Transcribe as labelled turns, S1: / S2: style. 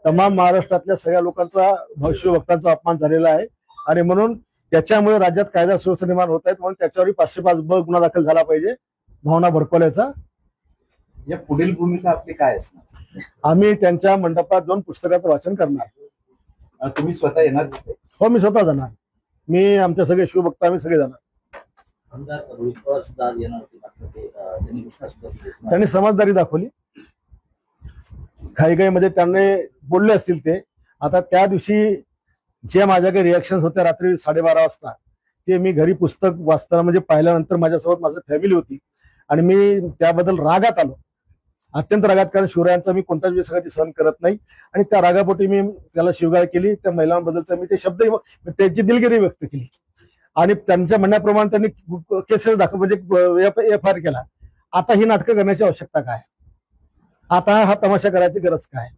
S1: तमाम महाराष्ट्रातल्या सगळ्या लोकांचा शिवभक्तांचा अपमान झालेला आहे आणि म्हणून त्याच्यामुळे राज्यात कायदा सुव्यवस्था निर्माण होत आहेत, म्हणून त्याच्यावर 505 गुन्हा दाखल झाला पाहिजे भावना भडकवल्याचा.
S2: या पुढील भूमिका आपली काय असणार?
S1: आम्ही त्यांच्या मंडपात जाऊन पुस्तकाचं वाचन करणार.
S2: तुम्ही स्वतः येणार?
S1: हो, मी स्वतः जाणार. मी आमचे सगळे शिवभक्त आम्ही सगळे जाणार.
S3: आमदार रोहित पवार सुद्धा आज येणार होते, मात्र त्यांनी घोषणा सुद्धा केली.
S1: त्यांनी समजदारी दाखवली. घाईघाईमध्ये त्यांनी बोलले असतील ते. आता त्या दिवशी जे माझ्याकडे रिॲक्शन होत्या रात्री 12:30 वाजता, ते मी घरी पुस्तक वाचताना म्हणजे पाहिल्यानंतर माझ्यासोबत माझी फॅमिली होती आणि मी त्याबद्दल रागात आलो, अत्यंत रागात. कारण शिवरायांचा मी कोणताच विसंगती सहन करत नाही आणि त्या रागापोटी मी त्याला शिवगाळ केली. त्या महिलांबद्दलचा मी ते शब्द त्यांची दिलगिरी व्यक्त केली आणि त्यांच्या म्हणण्याप्रमाणे त्यांनी केसेस दाखल म्हणजे FIR केला. आता ही नाटकं करण्याची आवश्यकता काय? आता हा तमाशा करायची गरज काय?